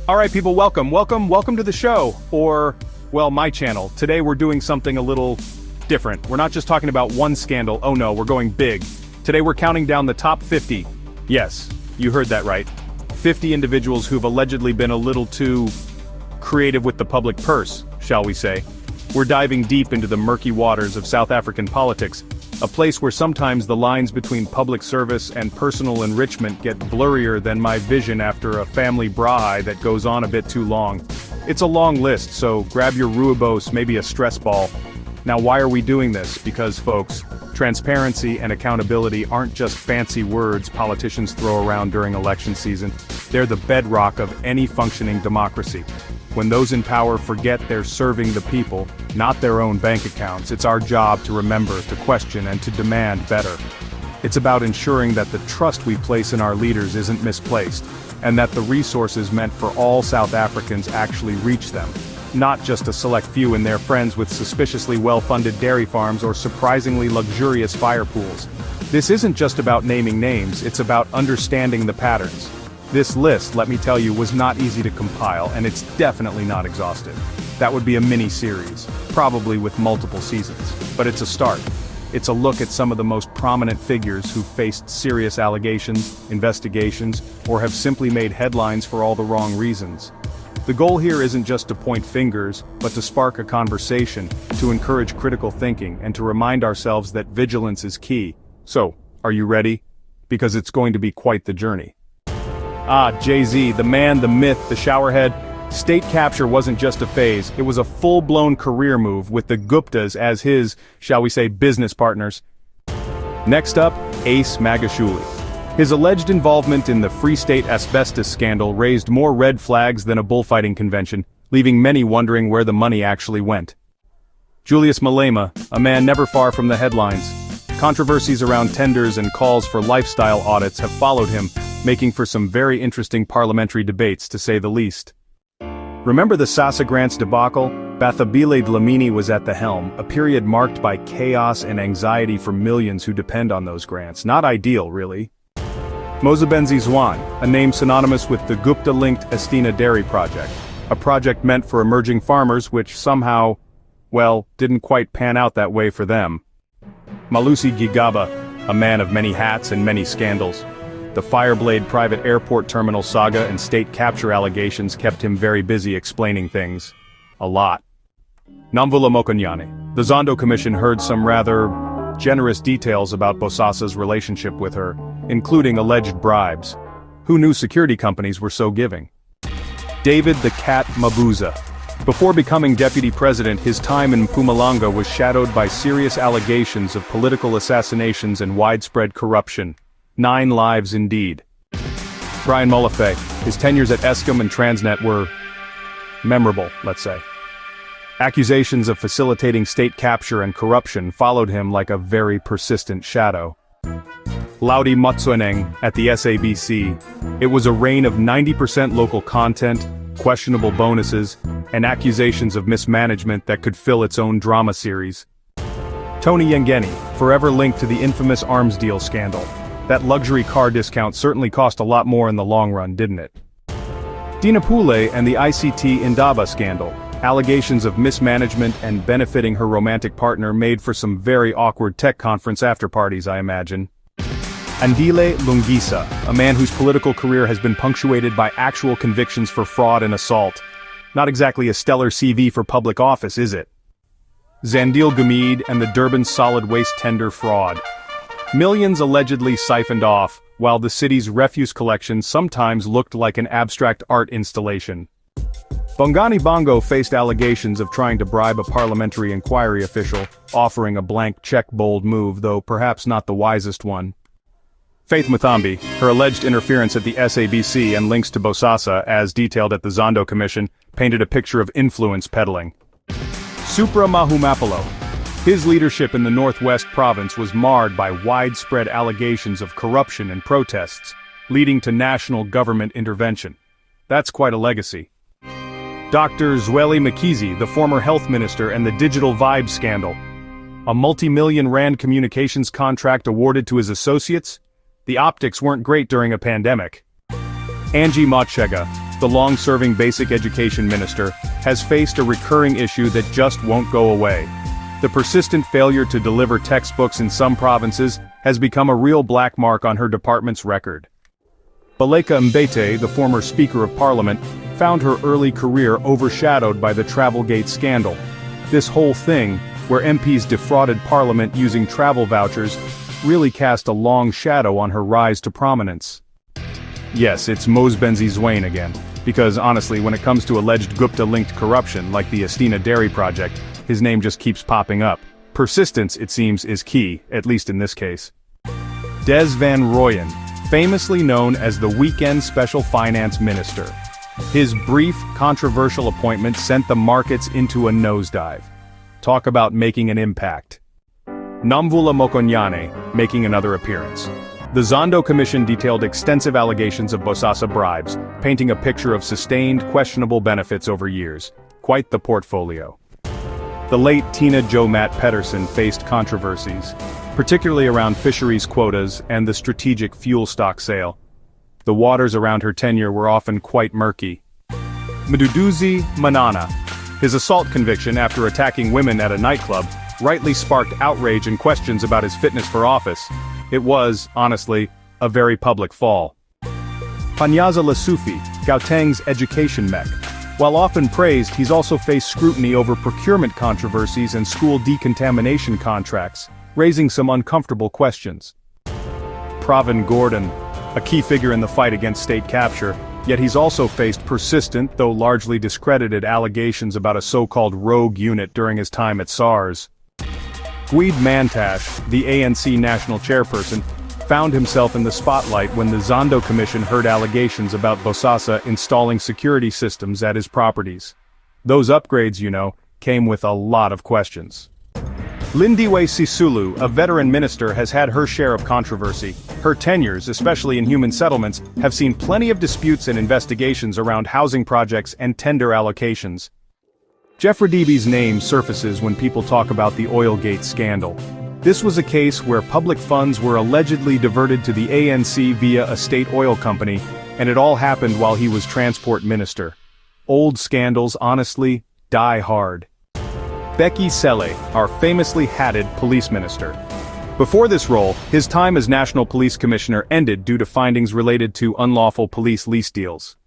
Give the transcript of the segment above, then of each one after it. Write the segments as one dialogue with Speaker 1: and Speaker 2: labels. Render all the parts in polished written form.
Speaker 1: Alright people, welcome to the show, or, well, my channel. Today we're doing something a little different. We're not just talking about one scandal, oh no, we're going big. Today we're counting down the top 50. Yes, you heard that right. 50 individuals who've allegedly been a little too creative with the public purse, shall we say. We're diving deep into the murky waters of South African politics, a place where sometimes the lines between public service and personal enrichment get blurrier than my vision after a family braai that goes on a bit too long. It's a long list, so grab your Rooibos, maybe a stress ball. Now why are we doing this? Because folks, transparency and accountability aren't just fancy words politicians throw around during election season. They're the bedrock of any functioning democracy. When those in power forget they're serving the people, not their own bank accounts, it's our job to remember, to question, and to demand better. It's about ensuring that the trust we place in our leaders isn't misplaced, and that the resources meant for all South Africans actually reach them, not just a select few and their friends with suspiciously well-funded dairy farms or surprisingly luxurious fire pools. This isn't just about naming names, it's about understanding the patterns. This list, let me tell you, was not easy to compile, and it's definitely not exhaustive. That would be a mini-series, probably with multiple seasons. But it's a start. It's a look at some of the most prominent figures who faced serious allegations, investigations, or have simply made headlines for all the wrong reasons. The goal here isn't just to point fingers, but to spark a conversation, to encourage critical thinking, and to remind ourselves that vigilance is key. So, are you ready? Because it's going to be quite the journey. Jay-Z, the man, the myth, the showerhead. State capture wasn't just a phase, it was a full-blown career move with the Guptas as his, shall we say, business partners. Next up, Ace Magashule. His alleged involvement in the Free State asbestos scandal raised more red flags than a bullfighting convention, leaving many wondering where the money actually went. Julius Malema, a man never far from the headlines. Controversies around tenders and calls for lifestyle audits have followed him, making for some very interesting parliamentary debates to say the least. Remember the SASSA grants debacle? Bathabile Dlamini was at the helm, a period marked by chaos and anxiety for millions who depend on those grants. Not ideal, really. Mozabenzi Zwane, a name synonymous with the Gupta-linked Estina dairy project, a project meant for emerging farmers which somehow, well, didn't quite pan out that way for them. Malusi Gigaba, a man of many hats and many scandals. The Fireblade private airport terminal saga and state capture allegations kept him very busy explaining things. A lot. Namvula Mokonyane. The Zondo Commission heard some rather generous details about Bosasa's relationship with her, including alleged bribes. Who knew security companies were so giving? David the Cat Mabuza. Before becoming deputy president, his time in Mpumalanga was shadowed by serious allegations of political assassinations and widespread corruption. 9 lives indeed. Brian Molefe, his tenures at Eskom and Transnet were memorable, let's say. Accusations of facilitating state capture and corruption followed him like a very persistent shadow. Laudi Motsoeneng at the SABC. It was a reign of 90% local content, questionable bonuses, and accusations of mismanagement that could fill its own drama series. Tony Yengeni, forever linked to the infamous arms deal scandal. That luxury car discount certainly cost a lot more in the long run, didn't it? Dina Pule and the ICT Indaba scandal. Allegations of mismanagement and benefiting her romantic partner made for some very awkward tech conference after-parties, I imagine. Andile Lungisa, a man whose political career has been punctuated by actual convictions for fraud and assault. Not exactly a stellar CV for public office, is it? Zandile Gumede and the Durban solid waste tender fraud. Millions allegedly siphoned off, while the city's refuse collection sometimes looked like an abstract art installation. Bongani Bongo faced allegations of trying to bribe a parliamentary inquiry official, offering a blank check, bold move, though perhaps not the wisest one. Faith Muthambi, her alleged interference at the SABC and links to Bosasa, as detailed at the Zondo Commission, painted a picture of influence peddling. Supra Mahumapelo. His leadership in the Northwest Province was marred by widespread allegations of corruption and protests, leading to national government intervention. That's quite a legacy. Dr. Zweli Mkhize, the former health minister, and the digital vibe scandal. A multi-million rand communications contract awarded to his associates? The optics weren't great during a pandemic. Angie Motshega, the long-serving basic education minister, has faced a recurring issue that just won't go away. The persistent failure to deliver textbooks in some provinces has become a real black mark on her department's record. Baleka Mbete, the former Speaker of Parliament, found her early career overshadowed by the Travelgate scandal. This whole thing, where MPs defrauded Parliament using travel vouchers, really cast a long shadow on her rise to prominence. Yes, it's Mose Benzi Zwane again, because honestly, when it comes to alleged Gupta-linked corruption like the Estina dairy project, his name just keeps popping up. Persistence, it seems, is key, at least in this case. Des Van Rooyen, famously known as the Weekend Special Finance Minister. His brief, controversial appointment sent the markets into a nosedive. Talk about making an impact. Nomvula Mokonyane, making another appearance. The Zondo Commission detailed extensive allegations of Bosasa bribes, painting a picture of sustained, questionable benefits over years. Quite the portfolio. The late Tina Jo Matt Pedersen faced controversies, particularly around fisheries quotas and the strategic fuel stock sale. The waters around her tenure were often quite murky. Mduduzi Manana. His assault conviction after attacking women at a nightclub rightly sparked outrage and questions about his fitness for office. It was, honestly, a very public fall. Panyaza Lesufi, Gauteng's education mech. While often praised, he's also faced scrutiny over procurement controversies and school decontamination contracts, raising some uncomfortable questions. Pravin Gordhan, a key figure in the fight against state capture, yet he's also faced persistent, though largely discredited allegations about a so-called rogue unit during his time at SARS. Gweed Mantash, the ANC national chairperson, found himself in the spotlight when the Zondo Commission heard allegations about Bosasa installing security systems at his properties. Those upgrades, you know, came with a lot of questions. Lindiwe Sisulu, a veteran minister, has had her share of controversy. Her tenures, especially in human settlements, have seen plenty of disputes and investigations around housing projects and tender allocations. Jeff Radibi's name surfaces when people talk about the Oilgate scandal. This was a case where public funds were allegedly diverted to the ANC via a state oil company, and it all happened while he was transport minister. Old scandals, honestly, die hard. Bheki Cele, our famously hatted police minister. Before this role, his time as National Police Commissioner ended due to findings related to unlawful police lease deals.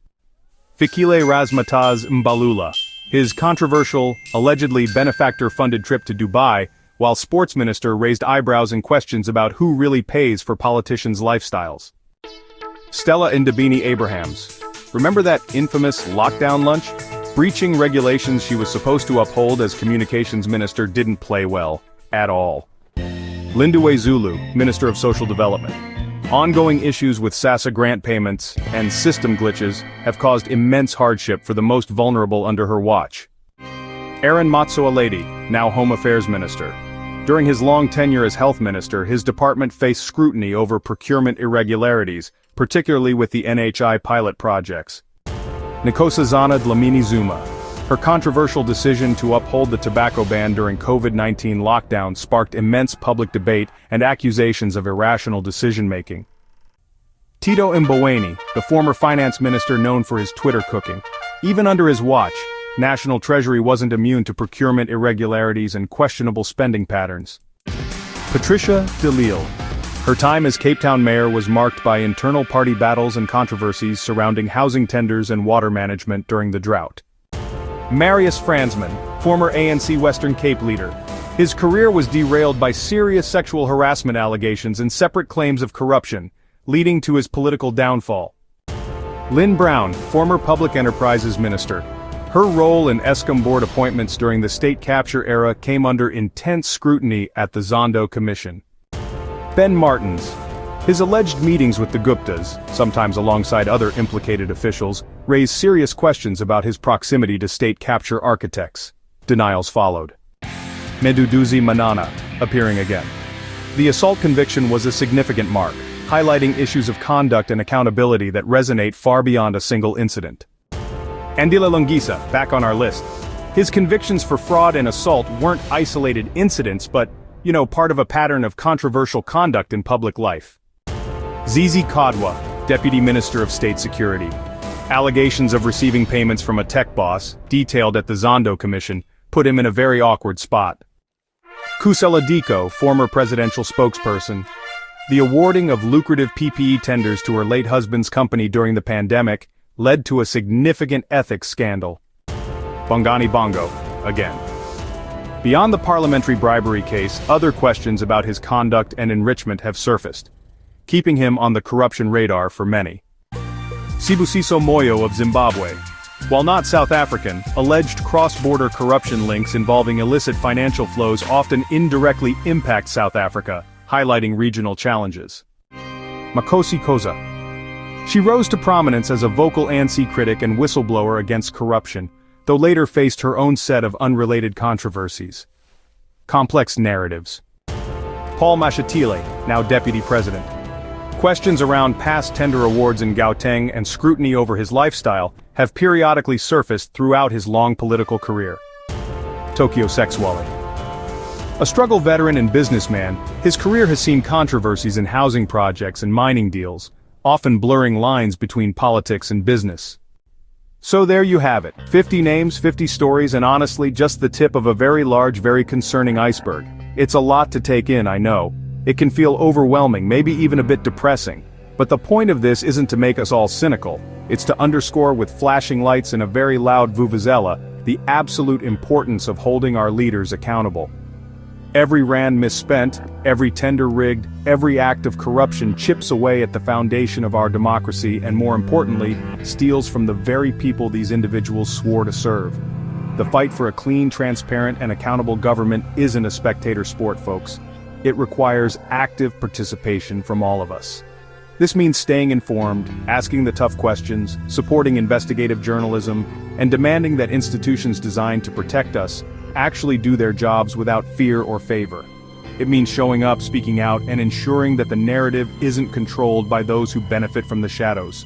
Speaker 1: Fikile Razmataz Mbalula. His controversial, allegedly benefactor-funded trip to Dubai, while sports minister raised eyebrows and questions about who really pays for politicians' lifestyles. Stella Ndabini Abrahams. Remember that infamous lockdown lunch? Breaching regulations she was supposed to uphold as communications minister didn't play well, at all. Lindiwe Zulu, Minister of Social Development. Ongoing issues with SASSA grant payments and system glitches have caused immense hardship for the most vulnerable under her watch. Aaron Matsoaledi, now Home Affairs Minister. During his long tenure as Health Minister, his department faced scrutiny over procurement irregularities, particularly with the NHI pilot projects. Nkosazana Dlamini Zuma. Her controversial decision to uphold the tobacco ban during COVID-19 lockdown sparked immense public debate and accusations of irrational decision-making. Tito Mboweni, the former finance minister known for his Twitter cooking. Even under his watch, National Treasury wasn't immune to procurement irregularities and questionable spending patterns. Patricia de Lille. Her time as Cape Town mayor was marked by internal party battles and controversies surrounding housing tenders and water management during the drought. Marius Fransman, former ANC Western Cape leader. His career was derailed by serious sexual harassment allegations and separate claims of corruption, leading to his political downfall. Lynn Brown, former Public Enterprises Minister. Her role in Eskom board appointments during the state capture era came under intense scrutiny at the Zondo Commission. Ben Martins. His alleged meetings with the Guptas, sometimes alongside other implicated officials, raised serious questions about his proximity to state capture architects. Denials followed. Mduduzi Manana, appearing again. The assault conviction was a significant mark, highlighting issues of conduct and accountability that resonate far beyond a single incident. Andile Longisa, back on our list. His convictions for fraud and assault weren't isolated incidents but, part of a pattern of controversial conduct in public life. Zizi Kodwa, Deputy Minister of State Security. Allegations of receiving payments from a tech boss, detailed at the Zondo Commission, put him in a very awkward spot. Kusela Diko, former presidential spokesperson. The awarding of lucrative PPE tenders to her late husband's company during the pandemic led to a significant ethics scandal. Bongani Bongo, again. Beyond the parliamentary bribery case, other questions about his conduct and enrichment have surfaced, keeping him on the corruption radar for many. Sibusiso Moyo of Zimbabwe. While not South African, alleged cross-border corruption links involving illicit financial flows often indirectly impact South Africa, highlighting regional challenges. Makosi Koza. She rose to prominence as a vocal ANC critic and whistleblower against corruption, though later faced her own set of unrelated controversies. Complex narratives. Paul Mashatile, now Deputy President. Questions around past tender awards in Gauteng and scrutiny over his lifestyle have periodically surfaced throughout his long political career. Tokyo Sexwale. A struggle veteran and businessman, his career has seen controversies in housing projects and mining deals, often blurring lines between politics and business. So there you have it, 50 names, 50 stories, and honestly just the tip of a very large, very concerning iceberg. It's a lot to take in, I know. It can feel overwhelming, maybe even a bit depressing. But the point of this isn't to make us all cynical. It's to underscore with flashing lights and a very loud vuvuzela the absolute importance of holding our leaders accountable. Every rand misspent, every tender rigged, every act of corruption chips away at the foundation of our democracy and, more importantly, steals from the very people these individuals swore to serve. The fight for a clean, transparent, and accountable government isn't a spectator sport, folks. It requires active participation from all of us. This means staying informed, asking the tough questions, supporting investigative journalism, and demanding that institutions designed to protect us actually do their jobs without fear or favor. It means showing up, speaking out, and ensuring that the narrative isn't controlled by those who benefit from the shadows.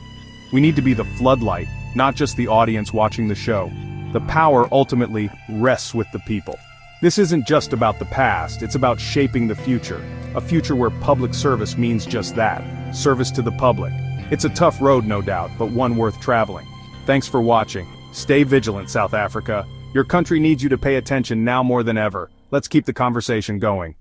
Speaker 1: We need to be the floodlight, not just the audience watching the show. The power ultimately rests with the people. This isn't just about the past, it's about shaping the future. A future where public service means just that, service to the public. It's a tough road, no doubt, but one worth traveling. Thanks for watching. Stay vigilant, South Africa. Your country needs you to pay attention now more than ever. Let's keep the conversation going.